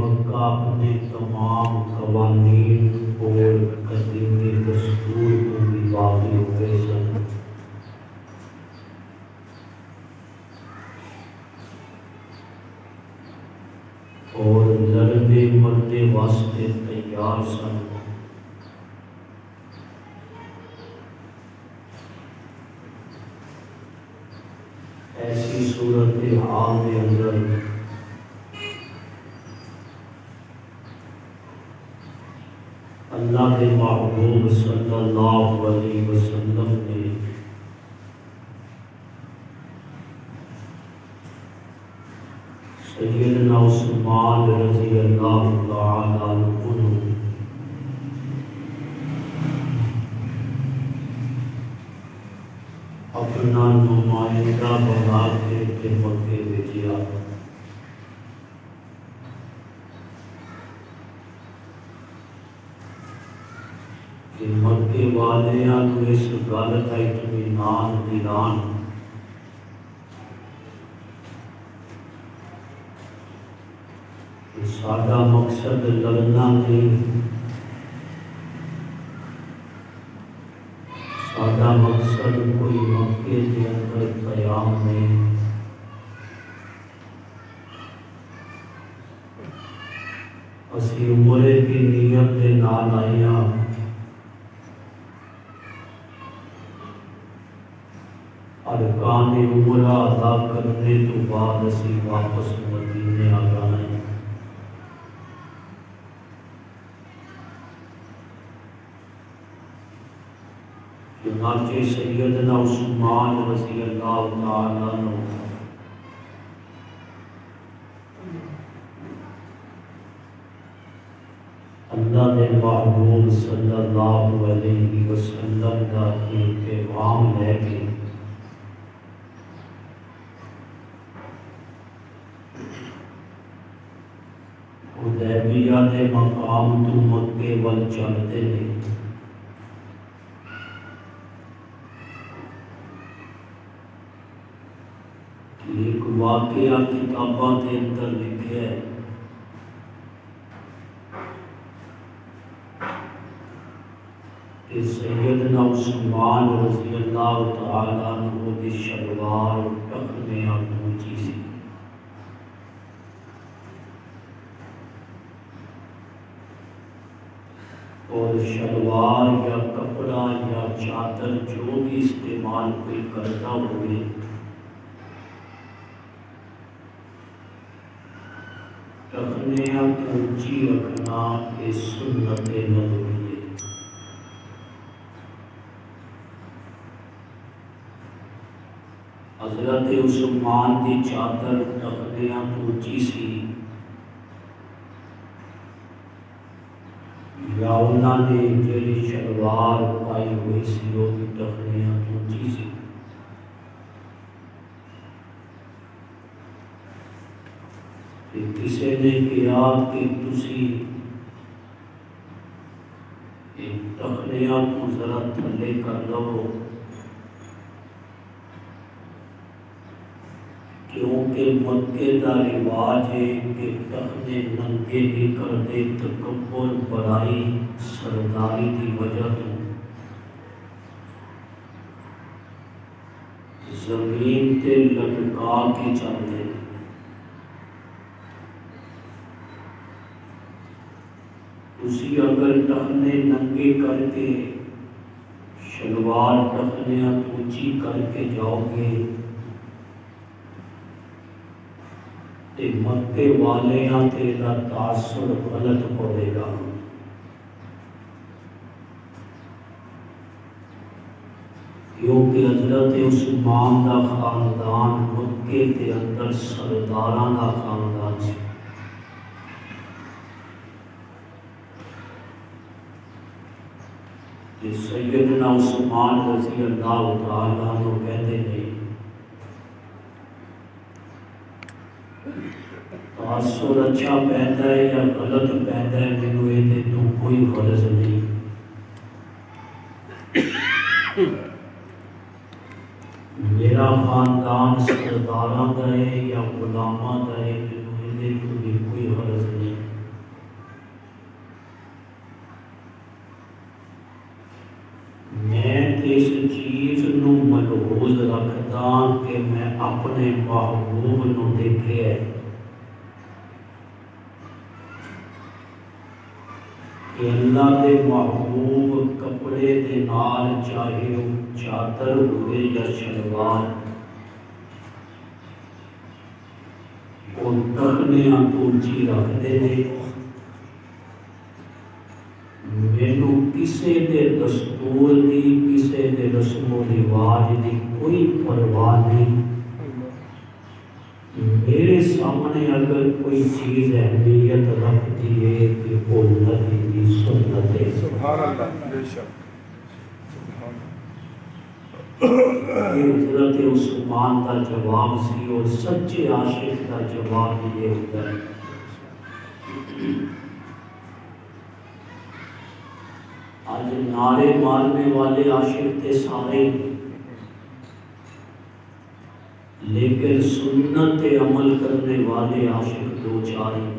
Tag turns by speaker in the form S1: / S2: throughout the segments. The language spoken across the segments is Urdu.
S1: مکہ اپنے تمام قوانین اور قدیمی دستور کو بھی واقع ہوئے سن۔ اور لڑنے مرنے واسطے تیار سن۔ ایسی صورتحال کے اندر اللہ کے محبوب صلی اللہ علیہ وسلم نے سیدنا عثمان رضی اللہ تعالی عنہ اپنا نمائندہ بنا کے مکے بھیجا۔ کہ مکے والیاں نوں اس گل کا اطمینان دلان کہ ساڈا مقصد لڑنا نہیں، ساڈا مقصد کوئی مکے کے اندر قیام نہیں، اسی عمرے کی نیت کے نال آئیاں، ارکان عمرہ ادا کرنے تو بعد اسی واپس مدینے آ جانا ہے۔ چنانچہ سیدنا عثمان رضی اللہ تعالیٰ عنہ اللہ کے محبوب صلی اللہ علیہ وسلم کا ایک پیغام لے کے حدیبیہ کے مقام تو مکے ول چلتے ہیں۔ ایک واقعہ کتاباں کے اندر لکھا ہے کہ سیدنا عثمان رضی اللہ تعالیٰ عنہ کی شلوار ٹخنے اونچی سی، اور شلوار یا کپڑا یا چادر جو بھی استعمال کوئی کرتا ہوئے ٹخنیاں اونچی رکھنا یہ سنت نبوی ہے۔ حضرت عثمان کی چادر ٹخنیاں اونچی سی یا انہوں نے جڑی شلوار پائی ہوئی سی وہ بھی ٹخنیاں اونچی سی، کسی نے کہا کہ تسی ٹخنیاں کو ذرا تھلے کر لو، کیونکہ مکے کا رواج ہے کہ ٹخنے ننگے نہیں کرتے، تکبر بڑائی سرداری کی وجہ تو زمین تے لٹکا کے چلتے ہیں۔ تسی اگر ٹخنے ننگے کر کے شلوار ٹخنیاں اونچی کر کے جاؤ گے تے مکے والیاں تے دا تاثر غلط پڑے گا۔ کیونکہ حضرت عثمان دا خاندان مکے کے اندر سرداراں دا خاندان سی۔ سیدنا عثمان رضی اللہ تعالیٰ عنہ کہتے ہیں تاثر اچھا پہنتا ہے یا غلط پہنتا ہے مینوں یہ تو کوئی غرض نہیں، میرا خاندان سرداراں دا ہے یا غلاماں دا ہے مینوں یہ تو کوئی غرض نہیں۔ کردا کہ میں اپنے محبوب نو دیکھے ہے کہ اللہ دے محبوب کپڑے دے نال چاہے وہ چادر ہوئے یا شلوار وہ ٹکنیاں تو اونچی رکھتے ہیں. مینو کسے دے دستور دی کسے دے رسم و رواج دی کوئی پرواہ نہیں. میرے سامنے اگر کوئی چیز اہمیت رکھتی ہے کہ وہ نبی کی سنت ہے.
S2: سبحان اللہ. بے شک.
S1: حضرت عثمان کا جواب سی اور سچے عاشق کا جواب یہ ہوتا ہے. آج نعرے مارنے والے عاشق تھے سارے، لیکن سنت پہ عمل کرنے والے عاشق دو چار ہیں.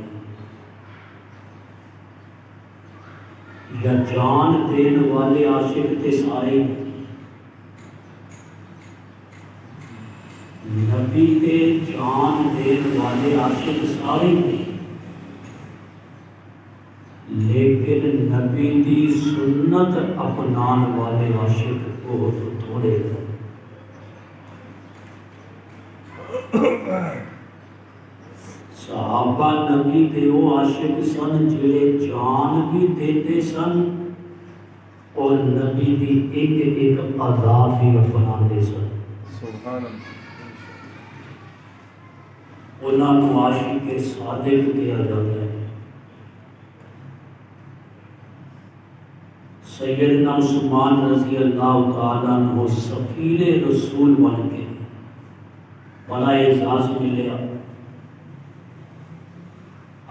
S1: یا جان دین والے عاشق تھے سارے، نبی کے جان دین والے عاشق سارے ہیں، لیکن نبی دی سنت اپنان والے عاشق بہت تھوڑے ہیں. صحابہ نبی دے وہ عاشق سن جڑے جان بھی دیتے سن اور نبی دی ایک ایک ادا بھی اپناتے سن.
S2: سبحان اللہ.
S1: انہاں نوں عاشق صادق کہا جاتا ہے. سیدنا عثمان رضی اللہ تعالیٰ عنہ سفیر رسول بن کے بڑا اعزاز ملیا.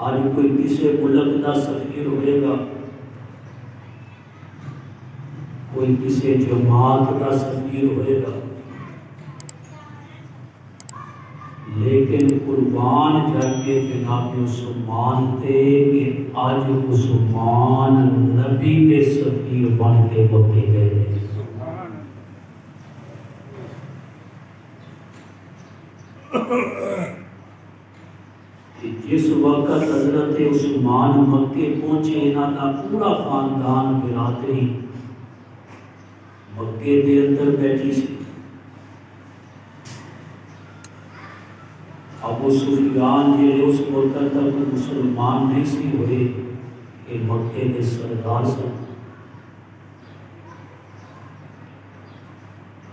S1: آج کوئی کسی ملک کا سفیر ہوئے گا، کوئی کسی جماعت کا سفیر ہوئے گا، لیکن قربان جا کے جناب عثمان تھے کہ آج عثمان نبی کے سفیر بن کے بکے گئے. جس وقت حضرت عثمان مکے پہنچے انہاں دا پورا خاندان برادری مکے دے اندر بیٹھی سی. ابو سفیان جڑے اس وقت تک مسلمان نہیں سی ہوئے کہ مکے کے سردار سن.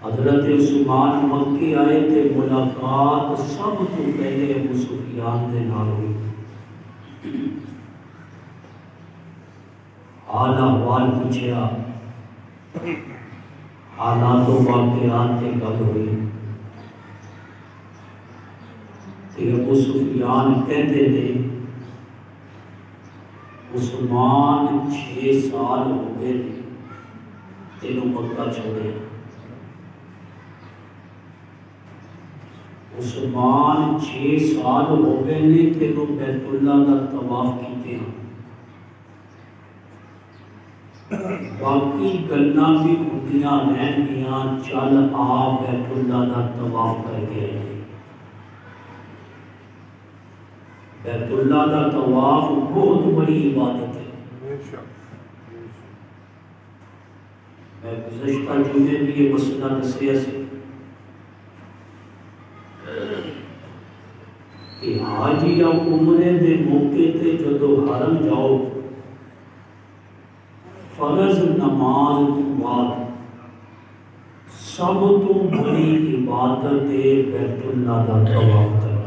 S1: حضرت عثمان مکے آئے تھے، ملاقات سب تو پہلے ابو سفیان دے نال ہوئی. حال احوال پوچھا، حالات و واقعات کے گل ہوئی. ابو سفیان کہتے تھے عثمان 6 سال ہو گئے تینوں مکہ چھوڑے. عثمان 6 سال ہو گئے نے تینوں بیت اللہ کا طواف کیتے ہیں. باقی گلاں بھی ہوندیاں رہن گیاں، چل آ بیت اللہ کا طواف کر کے آئے. بیت اللہ کا طواف بہت بڑی عبادت ہے. میں گزشتہ جمعے بھی یہ مسئلہ دسیا سی کہ حج یا عمرے دے موقع تے جدو حرم جاؤ، فرض نماز تو بعد سب تو بڑی عبادت ہے بیت اللہ کا طواف کرنا.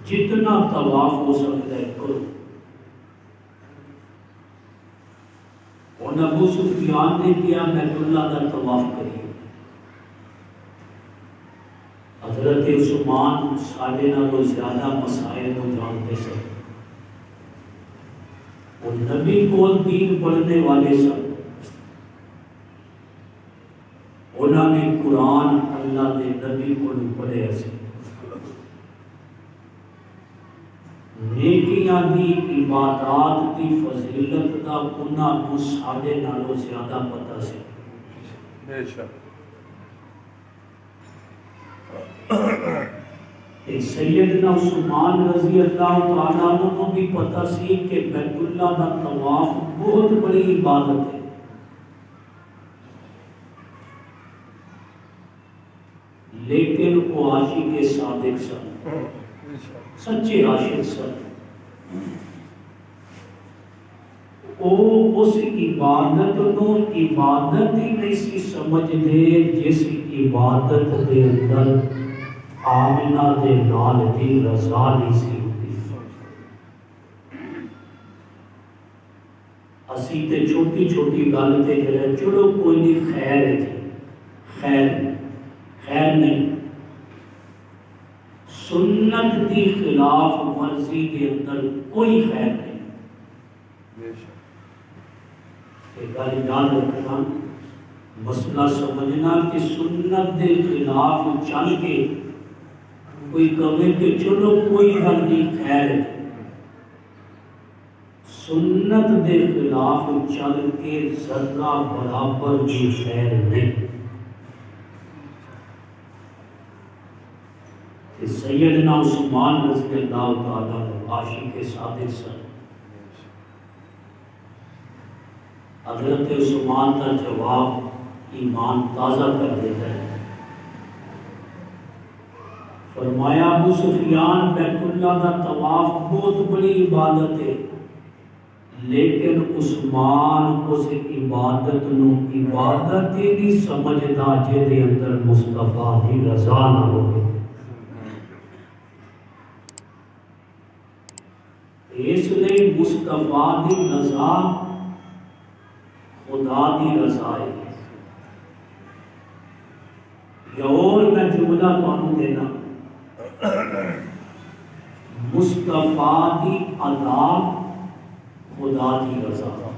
S1: جتنا طواف ہو سکتا ہے کرو. اور ابو سفیان نے کیا بیت اللہ کا طواف کریے. حضرت عثمان ساڑھے نالوں زیادہ مسائل کو جانتے سن اور نبی کو دین پڑھنے والے سن. انہوں نے قرآن اللہ کے نبی کو پڑھے سے نیکیاں دی عبادات دی فضیلت دا انہاں کو ساڑھے نالوں زیادہ پتہ سی.
S2: بے شک
S1: سیدنا عثمان رضی اللہ تعالیٰ عنہ کو بھی پتہ سی کہ بیت اللہ کا طواف بہت بڑی عبادت ہے، لیکن وہ عاشق صادق سن، سچے عاشق سن، وہ اس عبادت نو عبادت ہی نہیں سی سمجھدے جس عبادت دے اندر آمنہ دے نال دی رضا نہیں سی ہوتی۔ اسی تے چھوٹی چھوٹی گل تے جڑے چلو کوئی نہیں خیر ہے جی، خیر نہیں، سنت دی خلاف ورزی کے اندر کوئی خیر نہیں۔ ایک گل یاد رکھنا، مسئلہ سمجھنا کہ سنت دے خلاف چل کے کوئی کہے کہ چلو کوئی گل نہیں خیر ہے، سنت دے خلاف چل کے ذرہ برابر بھی خیر نہیں۔ سیدنا عثمان رضی اللہ تعالیٰ عاشق صادق سن، حضرت عثمان کا جواب ایمان تازہ کر دیتا ہے۔ فرمایا ابو سفیان بیت اللہ کا طواف بہت بڑی عبادت ہے، لیکن عثمان اس عبادت نو عبادت ہی نہیں سمجھدا جے دے اندر مصطفیٰ دی رضا نہ ہوے۔ اس لیے مصطفیٰ دی رضا خدا دی رضا ہے۔ یا اور میں جملہ تانوں دینا، مصطفیٰ دی ادا خدا دی رضا،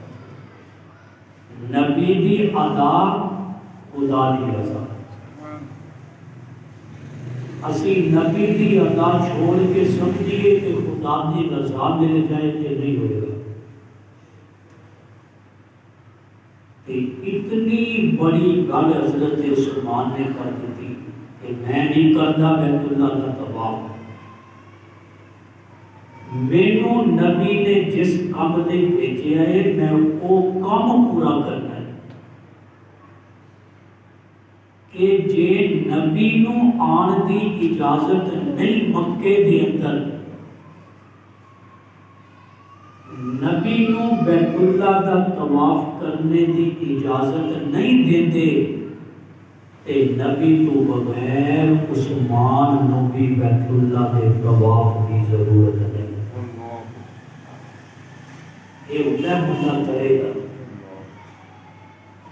S1: نبی دی ادا خدا دی رضا۔ اسی نبی دی ادا چھوڑ کے سمجھیے کہ خدا دی رضا مل جائے کہ نہیں ہوئے گا۔ اتنی بڑی گل حضرت عثمان نے کر دی کہ میں نہیں کرتا بیت اللہ کا طواف، مینوں نبی نے جس کام لئی بھیجا ہے میں وہ کام پورا کرنا ہے۔ کہ جے نبی نو آن دی اجازت نہیں مکے دے اندر، نبی نو بیت اللہ کا طواف کرنے دی اجازت نہیں دیتے تے نبی تو بغیر عثمان نو بھی بیت اللہ کے طواف کی ضرورت نہیں۔ یہ ہوتا ہے بندہ کرے گا،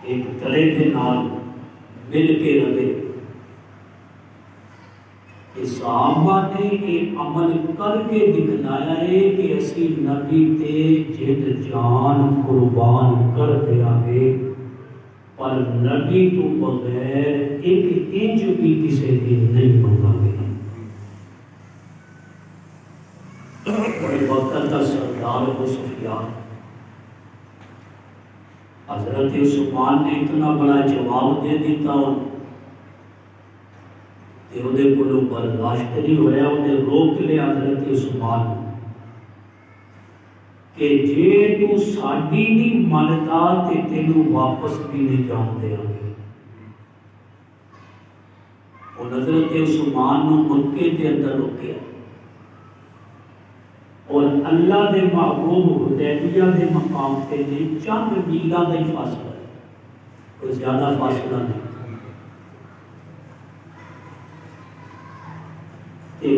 S1: ایک تلے کے نال مل کے رہے۔ صحابہ نے یہ عمل کر کے دکھلایا ہے کہ اسی نبی تے جد جان قربان کر دیا گے، پر نبی تو بغیر ایک انچ بھی کسی دن نہیں منگا گے۔ بڑے وقت کا سردار ابو سفیان، حضرت عثمان نے اتنا بڑا جواب دے دیتا اور کو برداشت نہیں ہوا، انہیں روک لیا حضرت عثمان کہ جے تو ساڈی نہیں مانتا تے تینوں واپس بھی نہیں جان دیا گے۔ اور حضرت عثمان نو مکے کے اندر روکیا اور اللہ دے محبوب حدیبیہ دے مقام تے نے چند میلاں دا ہی فاصلہ ہے، کوئی زیادہ فاصلہ نہیں۔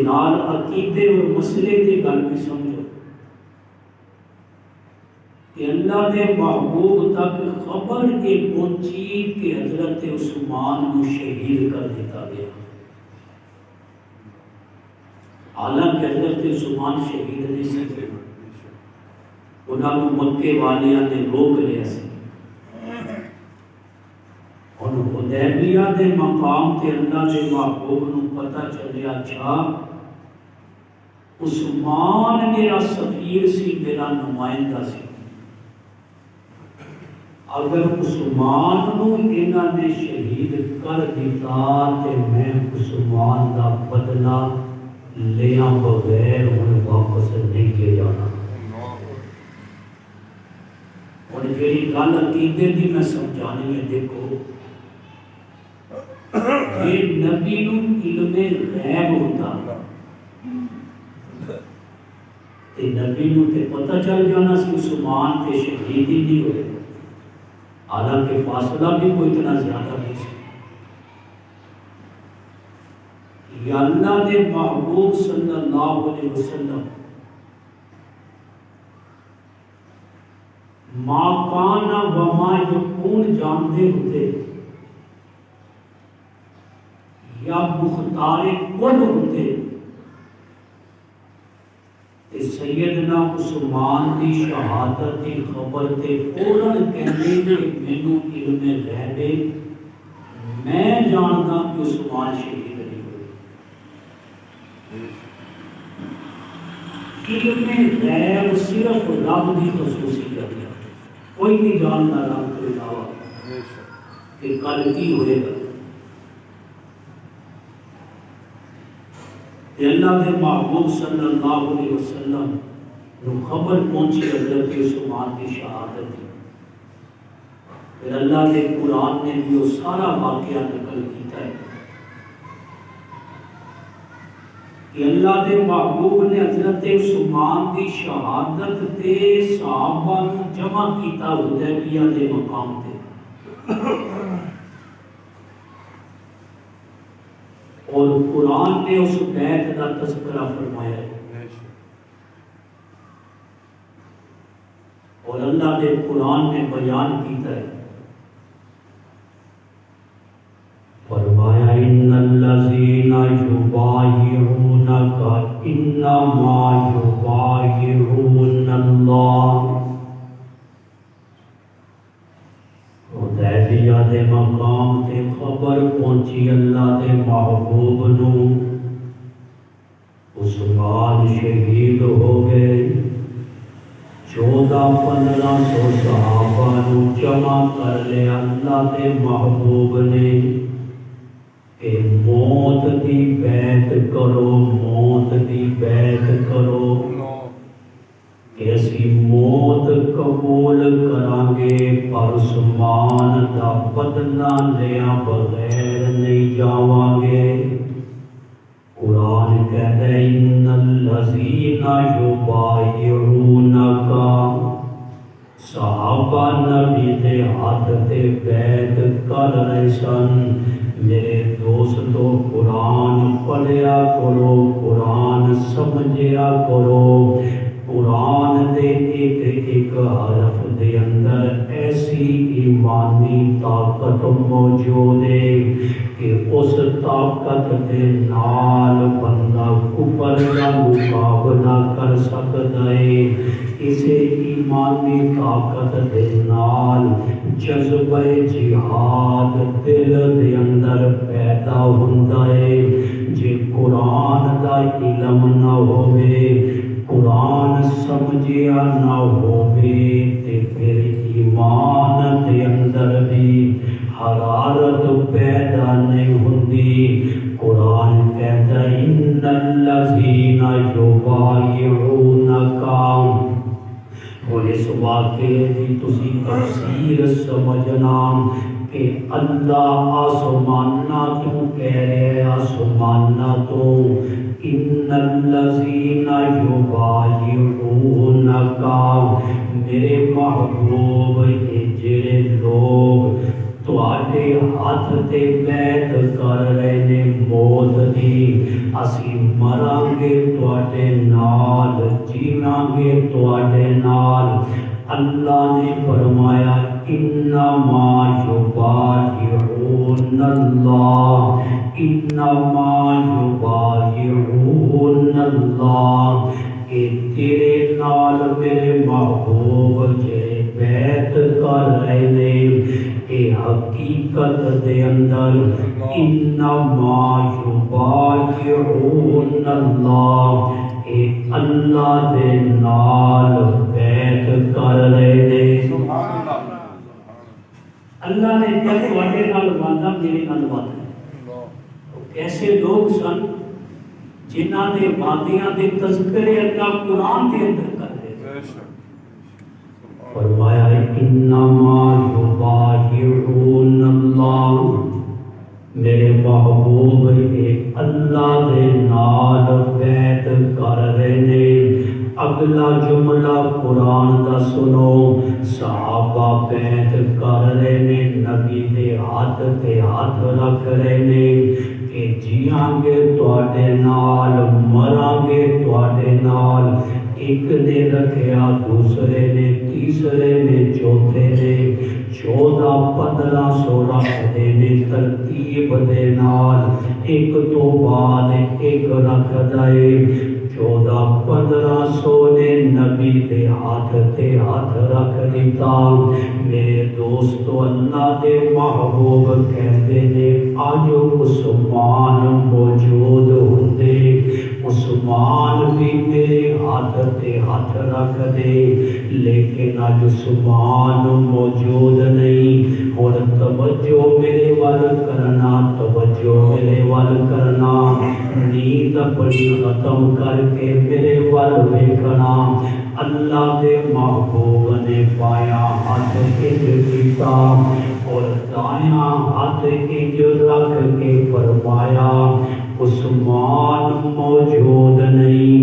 S1: نال عقیدے اور مسئلے کی گل بھی سمجھو کہ اللہ دے محبوب تک خبر یہ پہنچی کہ حضرت عثمان کو شہید کر دیتا گیا، حالانکہ حضرت عثمان شہید نہیں سکے، انہوں مکے والیاں نے روک لیا سی۔ اور حدیبیہ دے مقام تے اللہ دے محبوب نو پتہ چلیا، اچھا عثمان میرا سفیر سی، میرا نمائندہ سی، اگر عثمان نو انہاں نے شہید کر دیتا تے میں عثمان دا بدلہ لیاں بغیر ہن واپس نہیں کیا جانا. اور جیڑی گل عقیدے دی میں سمجھانی ہے، دیکھو یہ نبی نو علم غیب ہوتا تے نبی نو تے پتہ چل جانا سی عثمان تے شہید ہی نہیں ہوئے، حالانکہ فاصلہ بھی کوئی اتنا زیادہ نہیں سی. یا اللہ نے محبوب صلی اللہ علیہ وسلم ما کان وما یکون جانتے ہوتے یا مختار کل ہوتے تے سیدنا عثمان دی شہادت دی خبر تے فوراً کہنے کہ مینوں علم غیب ہے، میں جانتا کہ عثمان شہید نہیں ہوئے. علم غیب صرف رب دی خصوصیت ہے، کوئی نہیں جانتا رب کے علاوہ کہ کل کی ہوئے گا. اللہ کے محبوب صلی اللہ علیہ وسلم نو خبر پہنچی حضرت عثمان کی شہادت کی. پھر اللہ کے قرآن نے بھی وہ سارا واقعہ نقل کیتا ہے کہ اللہ کے محبوب نے حضرت عثمان کی شہادت تے صحابہ نو جمع کیتا حدیبیہ دے مقام تے. اور قرآن نے اس بیعت کا تذکرہ فرمایا ہے، اور اللہ نے قرآن نے بیان کیتا ہے، فرمایا ان الذین یبایعونک انما یبایعون اللہ. حدیبیہ دے مقام تے خبر پہنچی اللہ دے محبوب نو عثمان شہید ہو گئے. 1400-1500 صحابہ نو جمع کر لیا اللہ دے محبوب نے کہ موت دی بیعت کرو، موت دی بیعت کرو کہ اسی موت قبول کریں گے پر عثمان دا بدلہ لیا بغیر نہیں جاواں گے. قرآن کہتا ہے ان الذین یبایعونک، صحابہ نبی دے ہاتھ تے بیعت کر رہے سن. میرے دوستو قرآن پڑھیا کرو، قرآن سمجھیا کرو. قرآن دے ایک ایک حرف دے اندر ایسی ایمانی طاقت موجود ہے کہ اس طاقت دے نال بندہ کفر کا مقابلہ کر سکتا ہے. اسے ایمانی طاقت دے نال جذبہ جہاد دل دے اندر پیدا ہوندا ہے. جے قرآن دا علم نہ ہوئے، قرآن سمجھیا نہ ہوئے تے پھر ایمان دے اندر بھی حرارت پیدا نہیں ہوندی. قرآن کہتا ہے ان الذین یبایعونک. اور اس واقعے کی تسی تفسیر سمجھنا کہ اللہ آسمانہ تو کہہ رہے، آسمانہ تو ان الذین یبایعونک، میرے محبوب یہ جڑے لوگ تواڈے ہاتھ تے بیعت کر رہے نے موت دی، اسی مراں گے تواڈے نال، جیواں گے تواڈے نال. اللہ نے فرمایا انما یبایعون اللہ، انما یبایعون اللہ. کہ تیرے نال میرے محبوب جے بیعت کر رہے نے، اے حقیقت دے اندر انما یبایعون اللہ، اے اللہ دے نال بیعت کر رہے نے. اللہ نے کیا تواڈے نال وعدہ میرے نال وعدہ ہے. ایسے لوگ سن جنہاں دے وعدیاں دے تذکرے اللہ قرآن دے اندر کر رہے ہیں. فرمایا انما یبایعون اللہ، میرے محبوب ایک اللہ دے نال بیعت کر رہے نے. اگلا جملہ قرآن دا سنو، صحابہ بیعت کر رہے نے، نبی دے ہاتھ تے ہاتھ رکھ رہے نے کہ جیاں گے تواڈے نال، مراں گے تواڈے نال. ایک نے رکھیا، دوسرے نے، تیسرے نے، چوتھے نے. 1400-1500 رکھتے نے ترتیب دے نال، ایک تو بعد ایک رکھ دے. 1400-1500 نے نبی دے ہاتھ تے ہاتھ رکھ دیتا. میرے دوستو، اللہ دے محبوب کہتے نے آج عثمان موجود ہوندے، عثمان بھی میرے ہاتھ تے ہاتھ رکھ دے. لیکن آج عثمان موجود نہیں. اور توجہ میرے وال کرنا، توجہ میرے وال کرنا، نیند اپنی ختم کر کے میرے وال ویکھنا. اللہ دے محبوب نے پایا ہاتھ انج کیتا اور دایاں ہاتھ انج رکھ کے فرمایا عثمان موجود نہیں.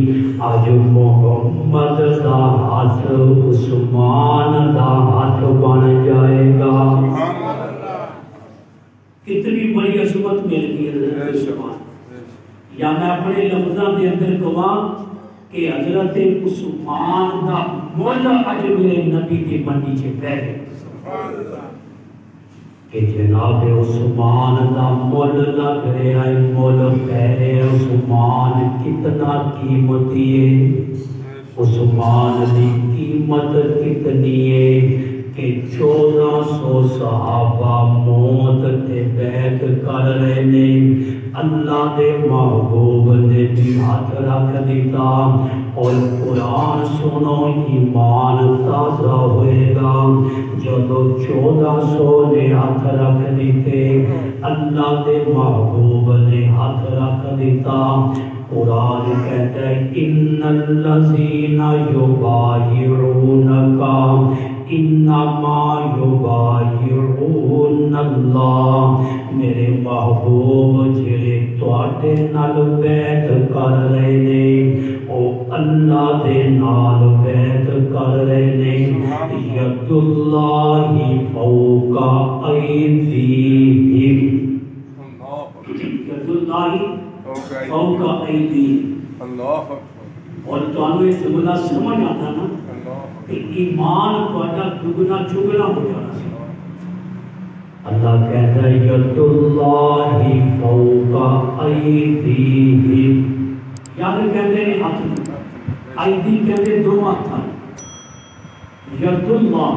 S1: آج محمد دا ہاتھ عثمان دا ہاتھ بن جائے گا. کتنی بڑی عظمت مل گئی حضرت عثمان. یا میں اپنے لفظاں دے اندر کہاں کہ حضرت عثمان دا مول اج میرے نبی دی منڈی چ پہ گیا کہ جناب عثمان دا مول لگ رہا ہے، مول پہ رہا. عثمان کتنا قیمتی ہے، عثمان دی قیمت کتنی ہے کہ 1400 صحابہ موت تے بیعت کر رہے نے. اللہ دے محبوب نے بھی ہاتھ رکھ دیتا. اور قرآن سنو، ایمان تازہ ہوئے گا جدو 1400 نے ہاتھ رکھ دیتے. اللہ دے محبوب نے ہاتھ رکھ دیتا. قرآن کہتا ہے ان الذین یبایعونک انما یبایعون اللہ. میرے محبوب جڑے تواڈے نال بیعت کر رہے نے او اللہ دے نال بیعت کر رہے نے. ید اللہ فوق ایدیہم، ید اللہ فوق ایدیہم. اور تانوں یہ جملہ سمجھ آتا نا کہ ایمان تہاڈا دگنا چگنا ہو جانا سی. اللہ کہتا ہے ید اللہ فوق ایدیہم. یاد کہتے ہیں ہاتھ، ایدی کہتے دو ہاتھ. ید اللہ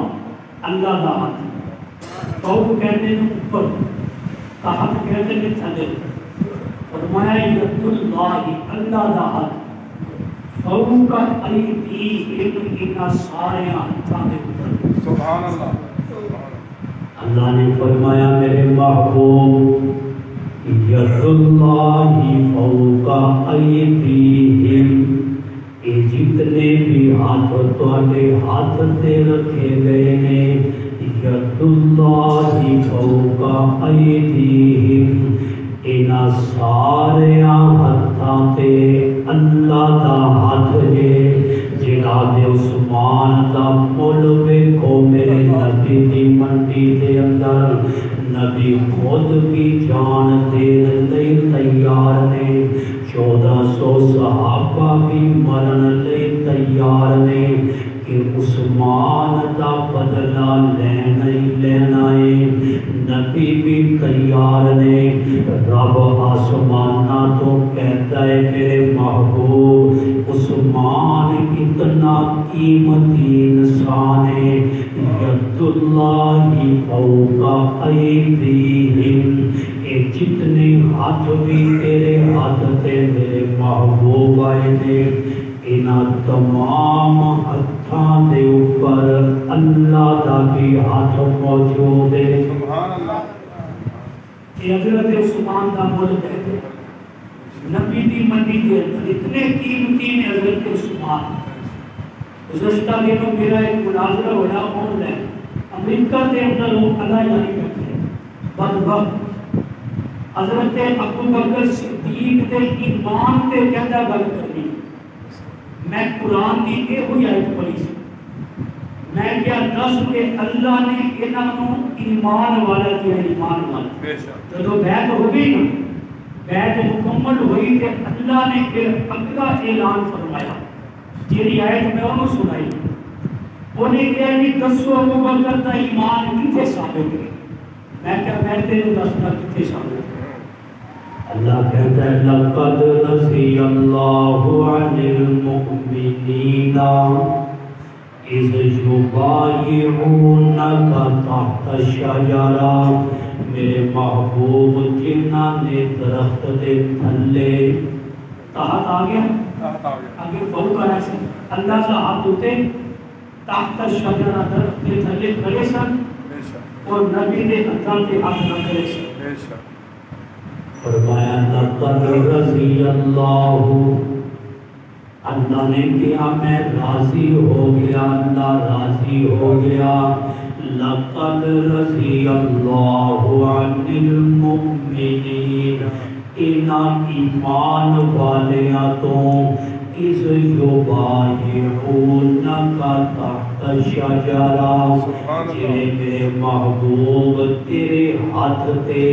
S1: اللہ دا ہاتھ، فوق کہتے ہیں اوپر، تحت کہتے ہیں تھلے. فرمایا ید اللہ اللہ دا ہاتھ فوق ایدیہم، انہاں سارے ہاتھاں دے اوپر.
S2: سبحان اللہ.
S1: اللہ نے فرمایا میرے محبوب ید اللہ فوق ایدیہم، یہ جتنے بھی ہاتھ تواڈے ہاتھ تے رکھے گئے نے ید اللہ فوق ایدیہم، انہاں سارے ہاتھاں تے اللہ دا ہاتھ جے. جناب عثمان دا مول ویکھو میرے نبی دی منڈی دے اندر. نبی خود بھی جان دین لئی تیار نے، 1400 صحابہ بھی مرن لئی تیار نے کہ عثمان دا بدلہ لینا ہی لینا ہے. نبی بھی تیار نے. رب آسمانہ تو کہتا ہے میرے محبوب عثمان اتنا قیمتی انسان ہے. ید اللہ فوق ایدیہم، اے جتنے ہاتھ بھی تیرے ہاتھ تے میرے محبوب آئے نے انہاں تمام ہتھاں دے اوپر اللہ دا بھی ہاتھ موجود ہے.
S2: سبحان اللہ.
S1: یہ حضرت عثمان دا ملک ہے. نبی دی منڈی کے اندر اتنے قیمتی نے حضرت عثمان. گزشتہ دنوں میرا ایک مناظرہ ہوا آن لائن. امریکہ کے اندر وہ اللہ جانی بیٹھے بدبخت حضرت ابو بکر صدیق دے ایمان تے کہندا گل کرنی. میں قرآن کی یہ ہوئی آیت پڑھی سی. میں کیا دس کہ اللہ نے انہاں نوں ایمان والا کیا ایمان والا. جب بیعت ہو گئی نا بیعت مکمل ہوئی تے اللہ نے پھر اگلا اعلان فرمایا جیڑی آیت میں انہوں سنائی. انہیں کہا کہ دسو ابو بکر دا ایمان کتنے ثابت ہے. میں کہا میں تینوں دسنا کتنے ثابت ہے. اللہ کہتا ہے لَقَدْ رَضِيَ اللَّهُ عَنِ الْمُؤْمِنِينَ إِذْ يُبَايِعُونَكَ تَحْتَ الشَّجَرَةِ. میرے محبوب جنہاں نے درخت دے تھلے تحت آ گیا آگے فوق آیا سے اللہ کا ہاتھ ہوتے تحت الشجرہ درخت دے تھلے کھڑے سن اور نبی نے ہاتھاں کے ہاتھ نہ کرے سن. فرمایا لقد رضی اللہ اللہ نے کیا میں راضی ہو گیا اللہ راضی ہو گیا. لقد رضی اللہ عن المؤمنین انہاں ایمان والیاں تو اذ یبایعونک تحت الشجرہ جنہیں میرے محبوب تیرے ہاتھ تے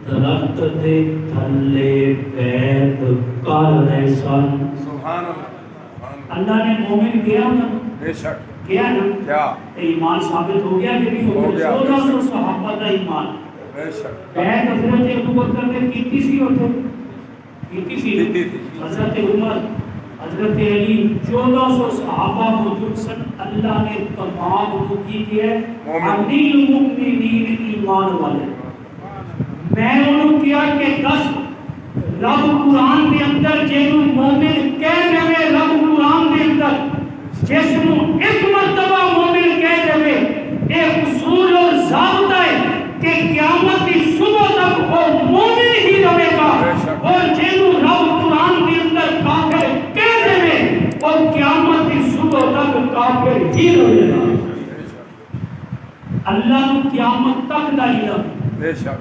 S1: درخت دے تھلے بیعت کر رہے سن.
S2: سبحان اللہ.
S1: اللہ نے مومن کیا نا
S2: بے شک
S1: کیا نا
S2: کیا
S1: ایمان ثابت ہو گیا کہ نہیں ہو گیا. 1400 صحابہ کا ایمان
S2: بے شک
S1: بیعت حضرت ابو بکر نے کیتی سی ہوتے کیتی سی حضرت عمر حضرت علی 1400 صحابہ موجود سن. اللہ نے تمام کو کی ہے علی المؤمنین ایمان والے. میں انہوں کیا کہ دس رب قرآن دے اندر جنہوں مومن کہہ دے رب قرآن دے اندر جس نو ایک مرتبہ مومن کہہ دے ایک اصول اور ضابطہ ہے کہ قیامت کی صبح تک وہ مومن ہی رہے گا. اور جنہوں رب قرآن دے اندر کافر کہہ دے اور قیامت کی صبح تک کافر ہی رہے گا. اللہ نے قیامت تک دا علم
S2: بے شک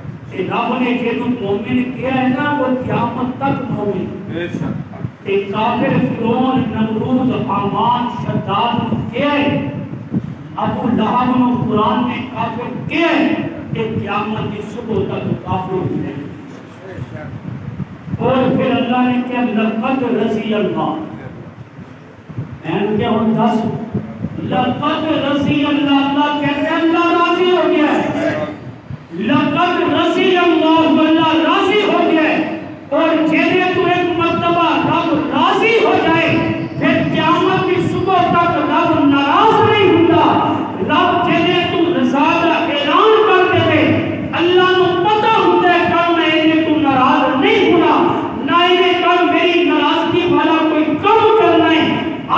S1: رب نے جنہوں مومن کیا ہے نا وہ قیامت تک مومن. ایک کافر فرعون نمرود حامان شداد کیا ہے ابو لہب نے قرآن میں کافر کیا ہے کہ قیامت کی صبح تک کافر ہے. اور پھر اللہ نے کیا لقد رضی اللہ میں کیا ہوں 10 لقد رضی اللہ. اللہ کہتے ہیں اللہ راضی ہو گیا ہے. لقد رضی اللہ اللہ راضی ہو گیا. اور جیسے تو ایک مرتبہ رب راضی ہو جائے پھر قیامت کی صبح تک رب ناراض نہیں ہوتا. رب جیسے تو رضا کا اعلان کر دے اللہ کو پتہ ہوتا ہے کل میں انہیں تو ناراض نہیں ہونا نہ انہیں کل میری ناراضگی والا کوئی کم کرنا ہے.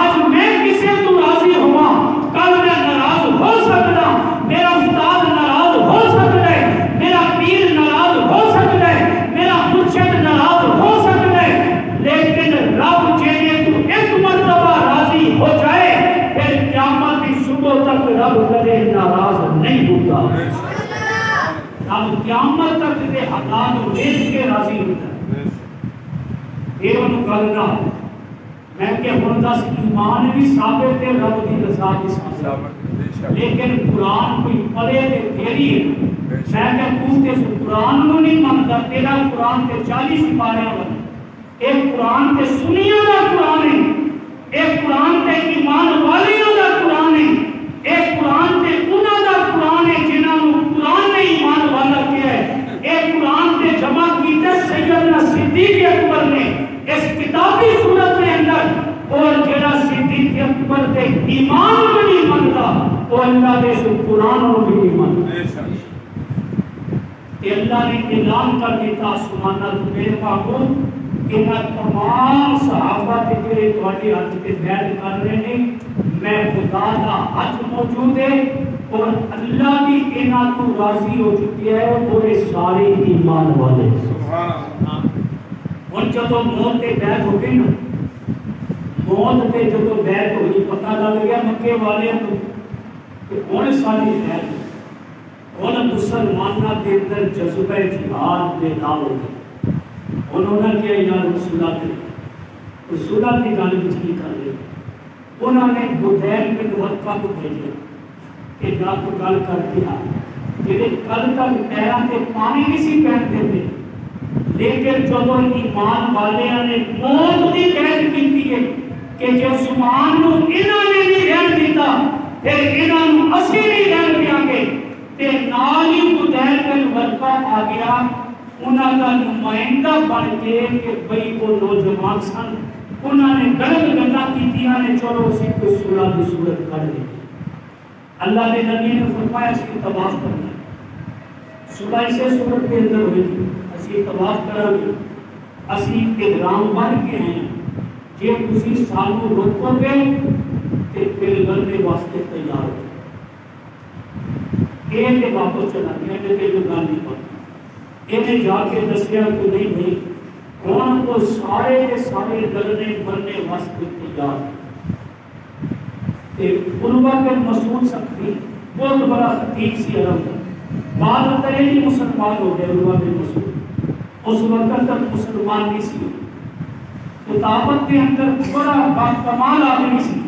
S1: آج میں کسے تو راضی ہوا کل میں ناراض ہو سکتا. میرا استاد ناراض ہو سکتا ہے. میرا پیر ناراض ہو سکتا ہے. میرا مرشد ناراض ہو سکتا ہے. لیکن رب جیسے تو ایک مرتبہ راضی ہو جائے پھر قیامت کی صبح تک رب کبھی ناراض نہیں ہوتا. رب قیامت تک کے حالات دیکھ کے راضی ہوتا ہے. یہ انہوں کرنا میں کہ ہوں 10 ایمان بھی ثابت ہے رب کی رضا کی ثابت لیکن قرآن کوئی پڑھے تے پھیری ہے. میں کہ پوچھتے سو قرآن نو نہیں مانتا. تیرا قرآن کے 40 سپارے والا ایک قرآن کے سنیاں دا قرآن ہے. ایک قرآن کے ایمان والیاں دا قرآن ہے. ایک قرآن کے انہاں دا قرآن ہے جنہاں نو قرآن نے ایمان والا کیا ہے. ایک قرآن کے جمع کیتے سیدنا صدیق اکبر نے اس کتابی صورت کے اندر. اور جڑا صدیق اکبر تے ایمان کو نہیں مانتا وہ اللہ دے سو قرآن کو بھی نہیں مانتا. کہ اللہ نے اعلان کر دیتا آسمانہ تو میرے محبوب انہاں تمام صحابہ تے جڑے تواڈے ہاتھ تے بیعت کر رہے نے میں خدا دا ہاتھ موجود ہے اور اللہ بھی انہاں تو راضی ہو چکی ہے اور یہ سارے ایمان والے
S2: سبحان اللہ
S1: ہن جدوں موت تے بیعت ہو گئی نا موت تے جدوں بیعت ہوئی پتہ لگ گیا مکے والے کو کہ ہن ساری خیر ہن مسلماناں دے اندر جذبہ جہاد دے نال ہو گیا انہوں نے کیا یا رسول اللہ کی گل وچ کی کر رہے انہوں نے بدیل بن ورقہ کو بھیجا کہ جا کو گل کر دیا کہ کل تک پیراں تے پانی نہیں سی پہن دیتے لیکن جب ایمان والوں نے موت کی قید کی ہے کہ جو عثمان نو انہوں نے نہیں رہن دیتا پھر انہوں نے اسی نہیں رہن دیا گے تے نال ہی بدیل بن ورقہ آ گیا انہاں کا نمائندہ بن کے کہ بھئی وہ نوجوان سن انہوں نے غلط گلاں کیتیاں نے چلو اسی کو صلح کی صورت کر دی اللہ کے نبی نے فرمایا اس کی طواف کرنا صلح اسے صورت کے اندر ہوئی تھی اسی طواف کریں گے اسی احرام بن کے ہیں جے تسی سانو روکو گے تے پھر لڑنے واسطے تیار ہو یہ تے واپس چلا گیا تے جو گل نہیں پڑی انہیں جا کے دسیا کہ نہیں بھائی کون کو سارے کے سارے لڑنے مرنے واسطے تیار عروہ بن مسعود ثقفی بہت بڑا خطیب سی عرب تھا بعد اندر ہی مسلمان ہو گئے عروہ بن مسعود اس وقت تک مسلمان نہیں سی کتابت کے اندر بڑا باکمال آدمی سی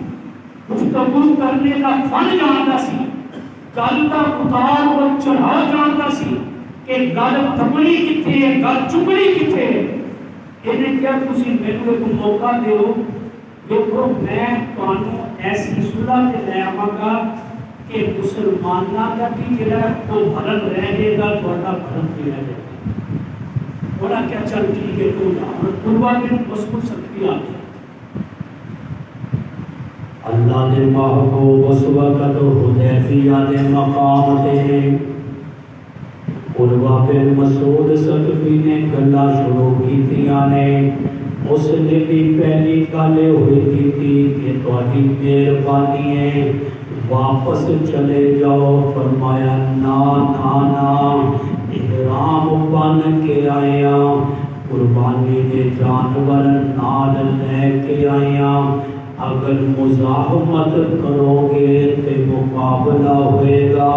S1: گفتگو کرنے کا فن جانتا سی گل کا اتار اور چڑھا جانتا سی کہ گل تھمنی کتھے ہے گل چکڑی کتھے ہے انہیں کیا تسی میرے کو موقع دیو دیکھو میں تانوں ایسی صلح تے لے آواں گا کہ مسلماناں دا بھی جڑا وہ بھرم رہ جائے گا تہاڈا بھرم بھی رہ جائے گا بڑا کیا چل ٹھیک ہے تو جا قربا بن مسعود ثقفی آ گیا اللہ نے محبوب اس وقت حدیبیہ دے مقام تے عروہ بن مسعود ثقفی نے گلا شروع کی تھیاں نے اس نے بھی پہلی گل ہوئی تھی کہ تہاڈی مہربانی ہے واپس چلے جاؤ فرمایا نا نا نا احرام بن کے آیا قربانی دے جانور نال لے کے آیا اگر مزاحمت کرو گے تے مقابلہ ہوئے گا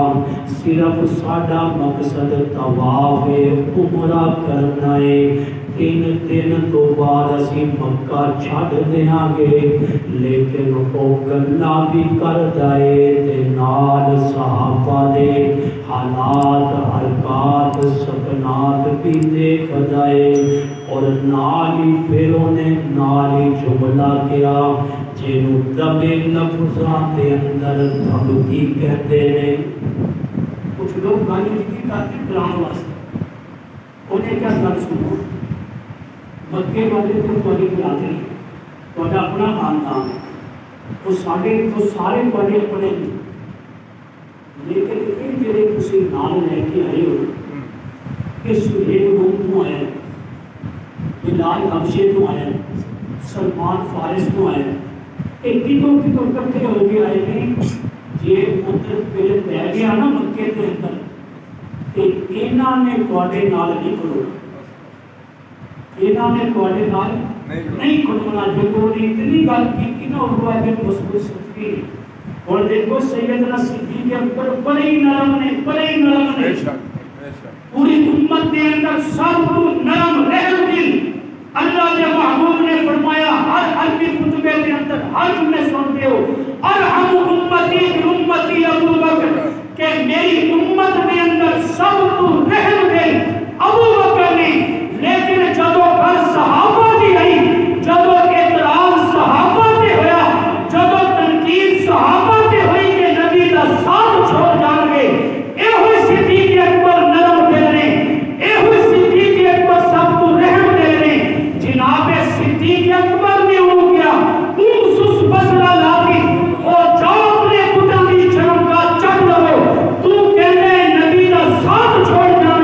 S1: صرف ساڈا مقصد طواف عمرہ کرنا ہے 3 دن تو بعد اسی مکہ چھڈ دیاں گے لیکن او گلاں بھی کردا اے تے نال صحابہ دے حالات حرکات سکنات بھی دیکھدا اے اور نال ہی پھر انہیں نال ہی جملہ کیا جنوں دبے لفظاں دے اندر دھمکی کہتے ہیں کچھ لوگ گالی کی کرتے ڈرانے واسطے انہیں کیا کر سنو مکے والے تو تھوڑی برادری تھوڑا اپنا خاندان وہ سارے بڑے اپنے لیکن یہ جڑے تسی نال لے کے آئے ہو کہ سہیل روم تو آیا بلال حبشے تو آیا سلمان فارس تو آیا یہ کتوں کٹھے ہو کے آئے ہیں جے ادھر پھر پہ گیا نا مکے کے اندر تے انہاں نے تواڈے نال نہیں کھڑونا انہوں نے تواڈے نال نہیں کھڑونا جو نے اتنی گل کی نا عروہ بن مسعود ثقفی اور دیکھو سیدنا صدیق اکبر بڑے ہی نرم نے پوری امت کے اندر سب کو نرم رحم دل اللہ کے محبوب نے فرمایا ہر عربی خطبے کے اندر ہر جملے سنتے ہو ارحم امتی امتی ابو بکر کہ میری امت کے اندر سب کو رحم دل ابو بکر نے لیکن جدو گھر صحابہ دی رہی جدو اعتراض صحابہ تے ہویا جدو تنقید صحابہ تے ہوئی کہ نبی دا ساتھ چھوڑ جان گے اے ہوئی صدیق اکبر نرم دل نے اے ہوئی صدیق اکبر سب کو رحم دل نے جناب صدیق اکبر نے ہو گیا سس بسرا لاتی اور جاؤ اپنے خدا کی شرم کا چک لو تو کہتے ہیں نبی دا ساتھ چھوڑ جان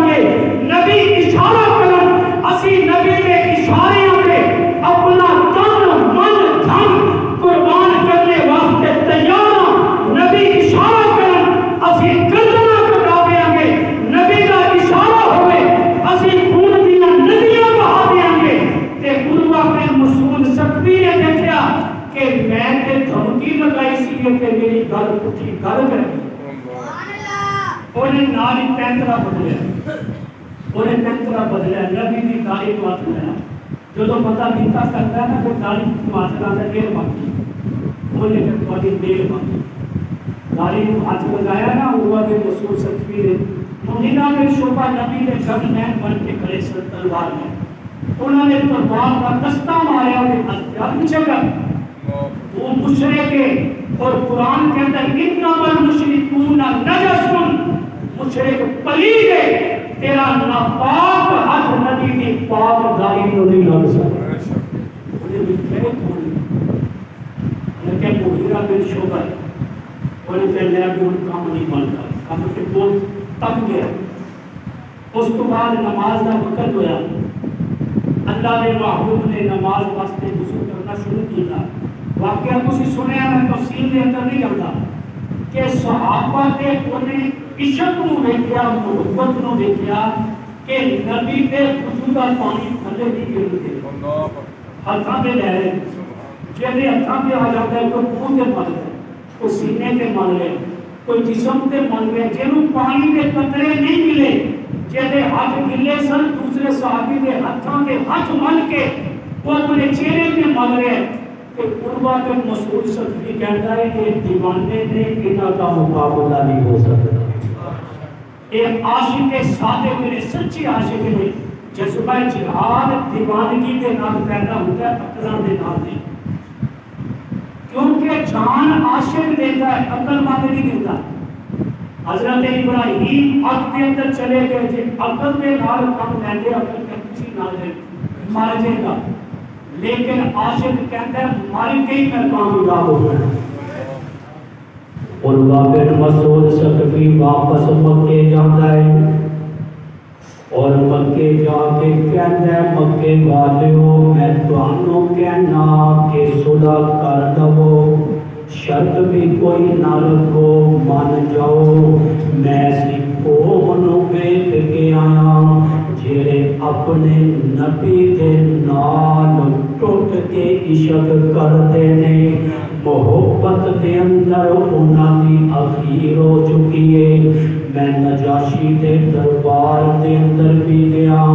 S1: گل اٹھی گل کر انہیں نال ہی پینترا بدلیا انہیں پینترا بدلیا نبی کی داڑھی کو ہاتھ لایا جب بندہ بنتا کرتا ہے نا پھر داڑھی کو ہاتھ لاتا ہے میر باقی انہیں پھر تھوڑی میر باقی داڑھی کو ہاتھ لگایا نا ہوا کہ رسول سکفی نے مغیرہ بن شعبہ نبی نے گن مین بن کے کھڑے سر تلوار میں انہوں نے تلوار کا دستہ ماریا انہیں ہتھیار پیچھے کر وہ مشرک اور قرآن کے اندر انما المشرکون نجس مشرک پلید ہے تیرا ناپاک ہاتھ نبی کی پاک داڑھی میں نہیں لگ سکتا انہیں بھی کہے تھوڑی لیکن مغیرہ بن شعبہ انہیں پھر لیا بھی ان کام نہیں بنتا کام کے بول تب گیا اس کو بعد نماز کا وقت ہوا اللہ نے محبوب نے نماز واسطے وضو کرنا شروع کیا واقعہ تسی سنیا میں تفصیل کے اندر نہیں جاتا کہ صحابہ نے انہیں عشق نو دیکھا محبت نو دیکھا کہ نبی دے وضو دا پانی تھلے نہیں گرتے ہاتھاں تے لے رہے جے ہاتھاں تے آ جاتا ہے کوئی منہ تے مل رہے کوئی سینے تے مل رہے کوئی جسم تے مل رہے جنوں پانی کے قطرے نہیں ملے جے ہاتھ گلے سن دوسرے صحابی دے ہاتھاں تے ہاتھ مل کے وہ اپنے چہرے تے مل رہے کہ قربا بن مسعود صدقی کہتا ہے کہ دیوانے نے انہاں کا مقابلہ نہیں ہو سکتا ایک عاشق صادق نے سچی عاشق نے جذبہ جہاد دیوانگی کے نام پیدا ہوتا ہے عقل دے نام نہیں کیونکہ جان عاشق دیتا ہے عقل مند نہیں دیتا حضرت ابراہیم حق کے اندر چلے گئے جی عقل کے نال کم لیندے عقل کے کسی نال مر جائے گا لیکن عاشق کہتا ہے مر کے ہی میں کامیاب ہو گیا اور بن مسعود ثقفی واپس مکے جاتا ہے اور مکے جا کے کہتا ہے مکے والیوں میں تانوں کہنا کہ صلح کر دو شرط بھی کوئی نہ رکھو مان جاؤ میں سی قوم نو ویکھ کے آیا جڑے اپنے نبی دے نال ٹوٹ کے عشق کردے نے محبت دے اندر انہاں دی اخیر ہو چکی ہے میں نجاشی دے دربار دے اندر بھی گیا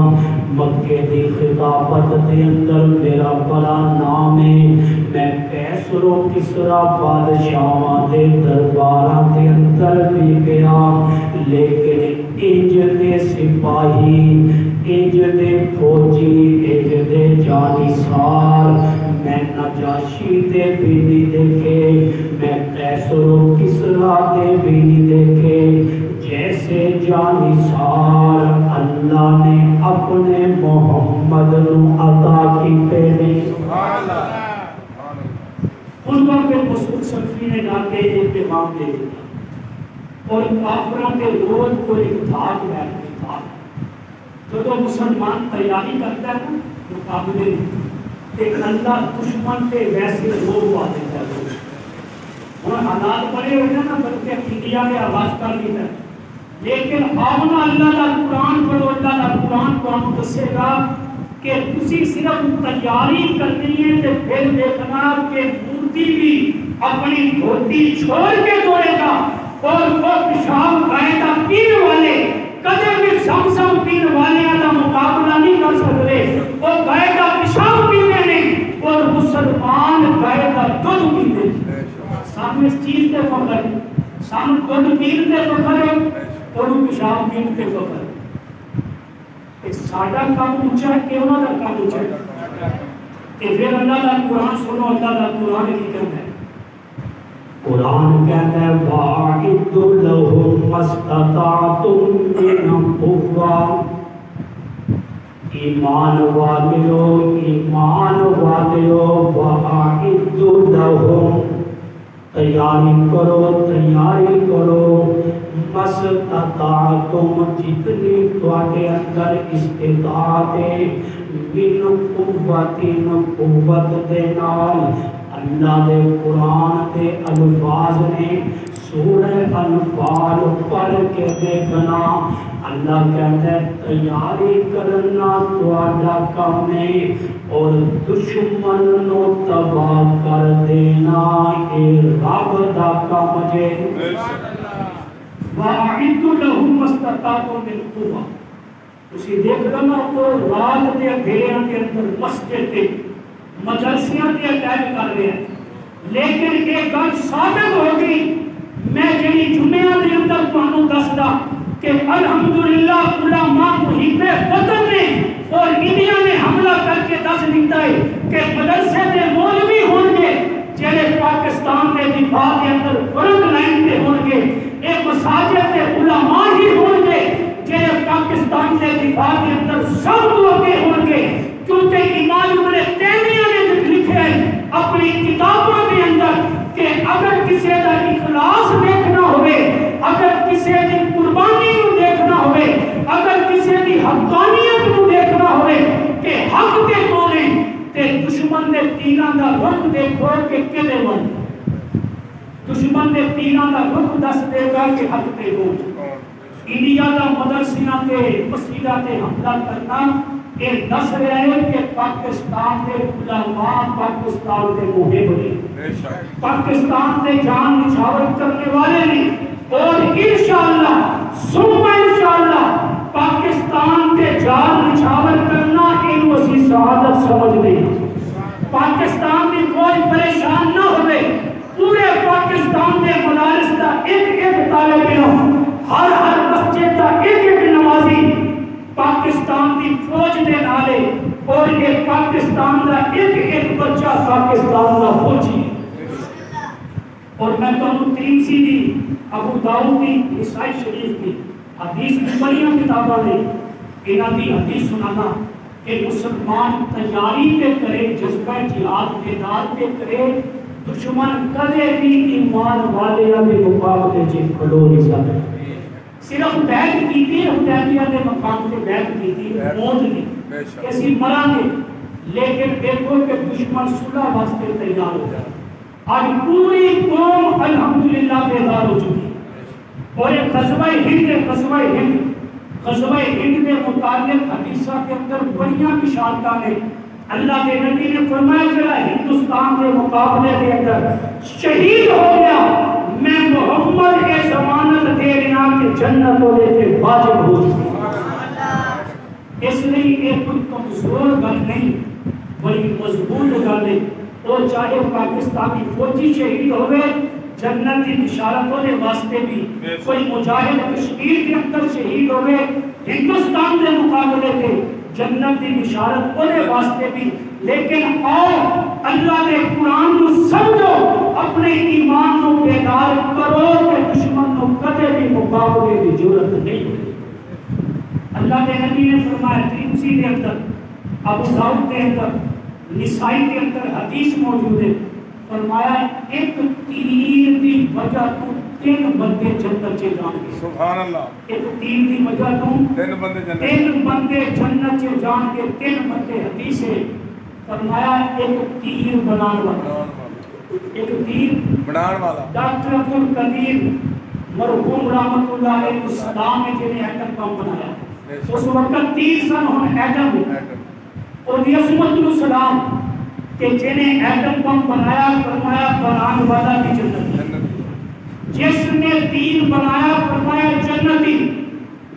S1: مکے دی خطابت دے اندر میرا بڑا نام ہے میں کیسر و کسرا بادشاہاں دے درباراں دے اندر بھی گیا لیکن انج دے سپاہی انج دے فوجی انج دے جانثار میں نجاشی دے بھی نہیں دیکھے میں کیسر و کسرا دے بھی نہیں دیکھے جیسے جانثار اللہ نے اپنے محمد نو عطا کیتے ہیں ان کا کہ مسعود ثقفی نے لا کے ایک پیغام دے دیا اور کافروں کے روز کو ایک دھاگ بیٹھتے تھا جو مسلمان تیاری کرتا ہے نا مقابلے کہ اللہ دشمن کے ویسے لوگ آ دیتا ہے اور حالات پڑے ہوئے نا بلکہ انڈیا میں آواز کر دیتا ہے لیکن آمنا اللہ کا قرآن پڑھو اللہ کا قرآن کو ہم دسے گا کہ تسی صرف تیاری کرنی ہے تے پھر دیکھنا کہ مورتی بھی اپنی دھوتی چھوڑ کے دوڑے گا اور وہ پیشاب گائے کا پینے والے کدے بھی زمزم پینے والے کا مقابلہ نہیں کر سکتے وہ گائے کا پیشاب پینے نہیں اور مسلمان گائے کا دودھ پینے سامنے اس چیز کے فخر سامنے دودھ پینے کے فخر ہے اور پیشاب پینے کے فخر ساڈا کام اونچا ہے کہ انہاں دا کام اونچا ہے کہ پھر اللہ کا قرآن سنو اللہ کا قرآن کی کہتا ہے قرآن کہتا ہے وَأَعِدُّ لَهُمْ مَا اسْتَطَعْتُم مِّن قُوَّةٍ ایمان والیو وَأَعِدُّ لَهُمْ تیاری کرو مستطاعتم جتنی تواڈے اندر استطاعت ہے من قوت دے نال اللہ دے قرآن دے الفاظ نے سورہ انفال پڑھ کے دیکھنا اللہ کہتا ہے تیاری کرنا تواڈا کام ہے اور دشمن نو تباہ کر دینا اے رب دا کام جے
S2: بے شک
S1: وَأَعِدُّ لَهُمْ مَا اسْتَطَعْتُم مِّن قُوَّةٍ تسی دیکھ لو نا وہ رات دے اندھیریاں کے اندر مسجد تے مدرسیاں تے اٹیک کر رہے ہیں لیکن ایک گل ثابت ہو گئی میں جڑی جمعہ دے اندر تانوں دسدا کہ الحمدللہ علماء محب وطن نے اور انڈیا نے حملہ کر کے دس دیتا ہے کہ مدرسے دے مولوی ہون گے جڑے پاکستان دے دفاع دے اندر فرنٹ لائن تے ہون گے اے مساجد دے علماء ہی ہون گے جڑے پاکستان دے دفاع دے اندر سب تو اگے ہون گے کیونکہ امام ابن تیمیہ نے لکھا ہے اپنی کتابوں کے اندر کہ اگر کسی دا اخلاص دیکھنا ہوئے اگر کسی دی قربانی کو دیکھنا ہوئے اگر کسی دی حقانیت کو دیکھنا ہوئے کہ حق تے کون ہے تے دشمن دے تیراں دا رخ دیکھو کہ کدے ون دشمن دے تیراں دا رخ دس دے گا کہ حق تے کون انڈیا دا مدرسیاں تے مسجداں تے حملہ کرنا یہ دس رہے ہیں کہ پاکستان دے علماء پاکستان دے محب نے پاکستان دے جان نچھاور کرنے والے نے اور انشاءاللہ ثم انشاءاللہ پاکستان دے جان نچھاور کرنا ان وسی سعادت سمجھ دے پاکستان دی کوئی پریشان نہ ہوئے پورے پاکستان دے مدارس دا ایک طالب علم ہر مسجد دا ایک نمازی پاکستان دی فوج دے نالے اور یہ پاکستان دا ایک بچہ پاکستان دا فوجی اور میں تو تریمسی دی ابو داؤد دی عیسائی شریف کی حدیث کی بڑیاں کتاباں نے انہاں دی حدیث سنانا کہ مسلمان تیاری پہ کرے جذبہ جہاد بیدار پہ کرے دشمن کدے بھی ایمان والے کے مقابلے چ کھڑو نہیں سکتا صرف بیعت کی تھی حدیبیہ کے مقام سے بیعت کی تھی موت نہیں کسی مرا گے لیکن دیکھو کہ دشمن صلح واسطے تیار ہو گیا آج پوری قوم الحمدللہ بیدار ہو چکی اور یہ غزوہ ہند کے متعلق حدیثہ کے اندر بڑیاں اشارتاں نے اللہ کے نبی نے فرمایا چلا ہندوستان کے مقابلے کے اندر شہید ہو گیا میں محمد کے ضمانت دے رہا کہ جنت ہو لے کے واجب ہو اس لیے ایک کوئی کمزور گل نہیں بڑی مضبوط گل ہے اور چاہے پاکستانی فوجی شہید ہوئے جنت کی بشارت ہونے واسطے بھی کوئی مجاہد کشمیر کے اندر شہید ہوئے ہندوستان کے مقابلے کے جنت کی بشارت ہونے واسطے بھی لیکن آؤ اللہ نے قرآن کو سمجھو اپنے ایمان کو بیدار کرو کہ دشمن کو کدے بھی مقابلے کی ضرورت نہیں اللہ کے نبی نے فرمایا ترمذی کے اندر ابو داؤد کے اندر نسائی کے اندر حدیث موجود ہے فرمایا ایک تیر دی وجہ تو 3 بندے جنت چے جان گے
S2: سبحان اللہ
S1: ایک تیر دی وجہ تو
S2: 3 بندے
S1: جنت چے جان گے 3 بندے حدیث ہے فرمایا ایک تیر بنان والا ڈاکٹر عبد القدیر مرحوم رحمت اللہ علیہ السلام نے جنہیں ایٹم بم بنایا اس وقت 30 سن ہن ایٹم اور یہ عظمت السلام کہ جنہیں ایٹم بم بنایا فرمایا بنان والا بھی جنتی جس نے تیر بنایا فرمایا جنتی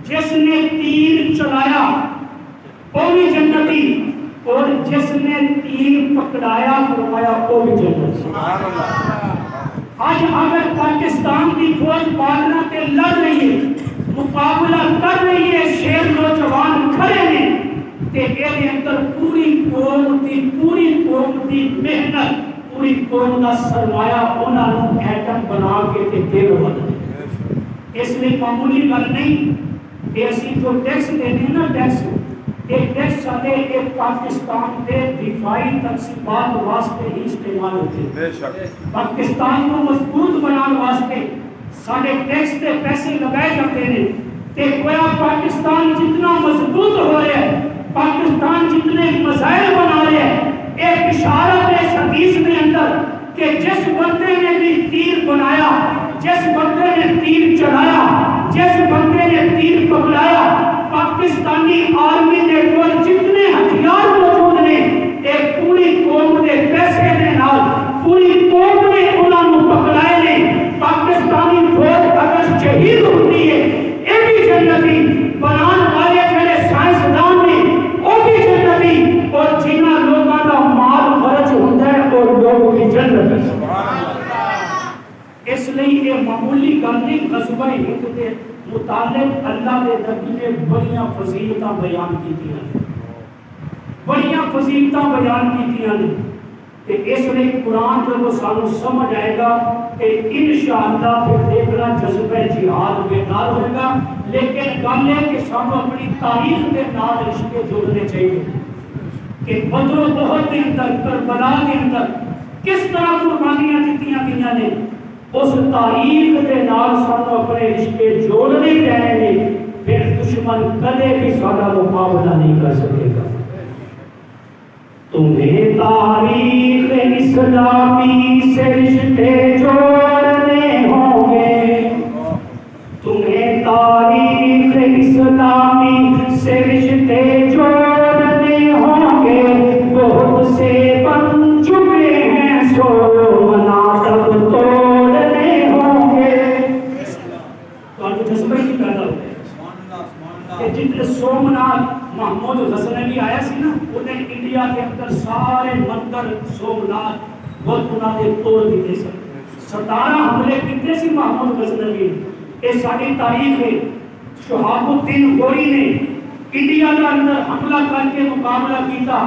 S1: جس نے تیر چلایا وہ بھی جنتی اور جس نے تیر پکڑایا فرمایا وہ بھی جنتی
S2: سبحان اللہ
S1: آج اگر پاکستان کی فوج پالنا تے لڑ رہی ہے مقابلہ کر رہی ہے شیر نوجوان کھڑے نے تے اے اندر پوری قوم دی محنت پوری قوم دا سرمایہ انہاں نوں ایٹم بنا کے تے دے ون اس لیے معمولی گل نہیں کہ اسی جو ٹیکس دینے نا ٹیکس ایک ٹیکس سارے ایک پاکستان دے دفاعی تقسیمات واسطے ہی استعمال ہوتے ہیں
S2: بے شک
S1: پاکستان کو مضبوط بنانے واسطے سارے ٹیکس تے پیسے لگائے جاتے ہیں تے گویا پاکستان جتنا مضبوط ہو رہا ہے پاکستان جتنے مسائل بنا رہے ہیں ایک اشارت ہے اس حدیث کے اندر کہ جس بندے نے بھی تیر بنایا جس بندے نے تیر چلایا جس بندے نے تیر پکڑایا پاکستانی آرمی دے کول جتنے ہتھیار موجود نے ایک پوری قوم دے پیسے دے نال پوری قوم نے انہاں نوں پکڑایا جنت ہے۔
S2: سبحان اللہ
S1: اس لیے یہ معمولی گل نہیں، غزوہ ہند کے متعلق اللہ کے نبی نے بڑیاں فضیلتاں بیان کیتیاں نے، بڑیاں فضیلتاں بیان کیتیاں نے، کہ اس لیے قرآن جب سانو سمجھ آئے گا کہ انشاءاللہ پھر دیکھنا جذبہ جہاد بیدار ہوئے گا۔ لیکن گل ہے کہ سانو اپنی تاریخ کے نال رشتے جوڑنے چاہیے کہ بدر و احد کے اندر، کربلا کے اندر کس طرح قربانیاں دیتیاں گئیاں نے، اس تاریخ کے نال سانو اپنے رشتے جوڑنے چاہیے، پھر دشمن کدے بھی سارا مقابلہ نہیں کر سکے گا۔ تمہیں تاریخ اسلامی سے رشتے جوڑنے ہوں گے، تمہیں تاریخ اسلامی سے رشتے جوڑنے ہوں گے، بہت سے بن چکے ہیں سو مناطق توڑنے ہوں گے۔ تو آپ کو جذبہ ہی پیدا ہو گیا کہ جتنے سومنات محمود غزنوی آیا سی نا، انہیں انڈیا کے اندر سارے مندر سومنات بہت انہوں نے توڑ دیتے سن، 17 حملے کیتے سی محمود غزنوی نے۔ یہ ساری تاریخ ہے۔ شہاب الدین غوری نے انڈیا کے اندر حملہ کر کے مقابلہ کیتا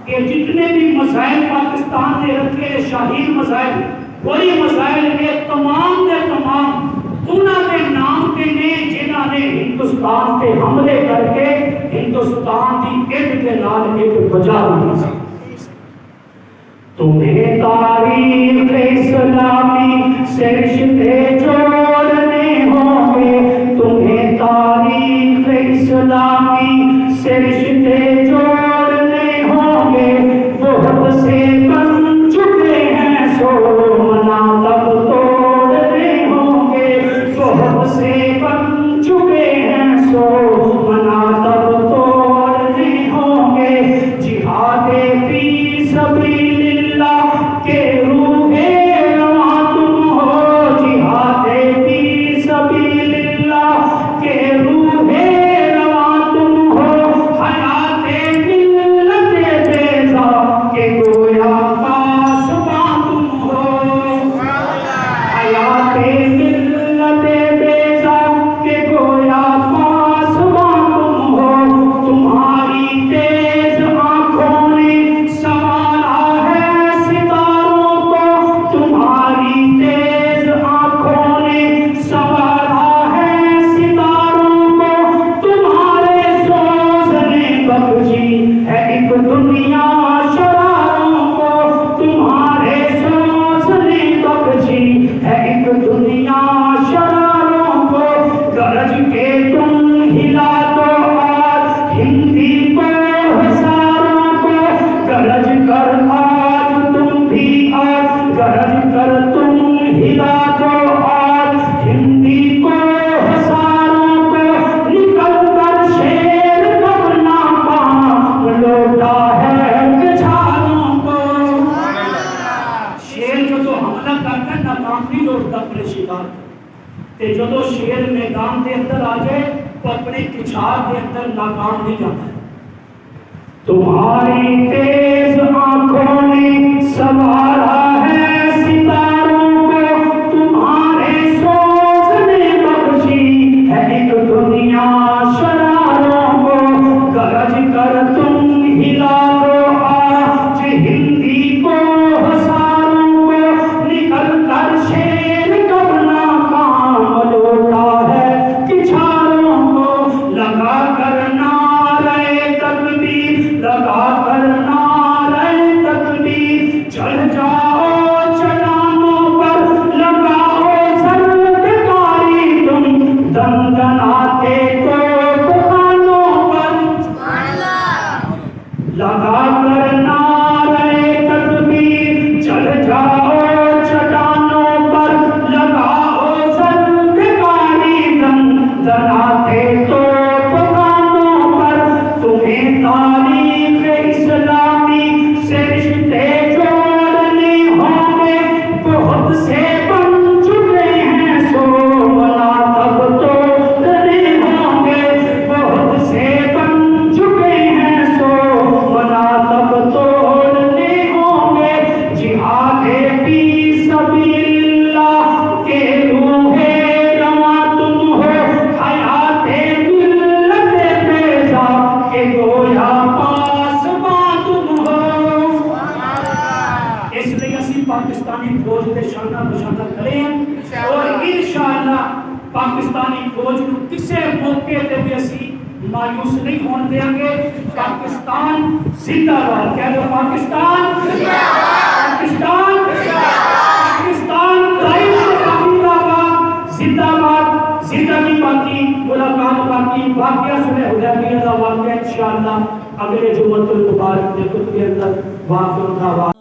S1: کہ جتنے بھی مسائل پاکستان نے رکھے شاہین مسائل، وہی مسائل کے تمام کے تمام انہوں نے نام کے نے جنہوں نے ہندوستان پہ حملے کر کے ہندوستان کی ایک کے نال ایک بجا دی۔ تمہیں تاریخ اسلامی سے رشتے جوڑنے ہوں گے، تمہیں تاریخ اسلامی سے رشتے جوڑنے ہوں گے، بہت سے بن چکے ہیں سو مناطق توڑنے ہوں گے، بہت سے بن چکے ہیں سو مناطق توڑنے ہوں گے۔ جہاد فی سبیل اللہ کے روح رواں تم ہو، جہاد فی سبیل اللہ کے روح رواں تم ہو، حیات ملت بیضا کے گویا پاسباں تم ہو، حیات ملت بیضا کے گویا پاسباں تم ہو۔ تمہاری تیز آنکھوں نے سنوارا ہے ستاروں کو، تمہاری تیز آنکھوں نے سنوارا ہے ستاروں کو، تمہارے سوز نے بخشی ہے ایک دنیا شراروں کو، تمہارے سوز نے بخشی ہے ایک دنیا شراروں کو۔ گرج کے تم ہلا دو آج ہندی کو ہزاروں کو، گرج کر آج تم بھی آج، گرج کر تم ہلا دو آج ہندی کو ہزاروں کو، نکل کر شیر کب ناکام لوٹا ہے پچھاروں کو۔ شیر جو تو حملہ کرتا ہے ناکام نہیں لوٹتا اپنے شکار کو، تے جدو شیر میدان دے اندر آ جائے تو اپنے کچھار دے اندر ناکام نہیں جاتا ہے۔ تمہاری تیز آنکھوں نے سنوارا ہے ستاروں کو، تمہارے سوز نے بخشی ہے ایک دنیا شراروں کو۔ گرج کر تم ہلا دو آج ہندی کو ہزاروں کو، نکل کر شیر کب ناکام لوٹا ہے پچھاروں کو۔ لگا کر نعرہ تکبیر، لگا کر نعرہ تکبیر، چڑھ جا فی سبیل اللہ کے روحے رواں تم ہو، حیات ملت بیضا کے گویا پاسباں تم ہو۔ اس لیے اسی پاکستانی فوج کے شانہ بشانہ کھڑے ہیں اور انشاءاللہ پاکستانی فوج کو کسے موقع تے بھی اسی مایوس نہیں ہون دیں گے۔ پاکستان زندہ باد، کہہ دو پاکستان زندہ باد، پاکستان زندہ باد، پاکستان زندہ باد، زندہ باد، زندگی باقی، ملاقات باقی، واقعہ صلح حدیبیہ کا واقعہ انشاءاللہ اگلے جمعۃ المبارک کے اندر واقع ہوگا۔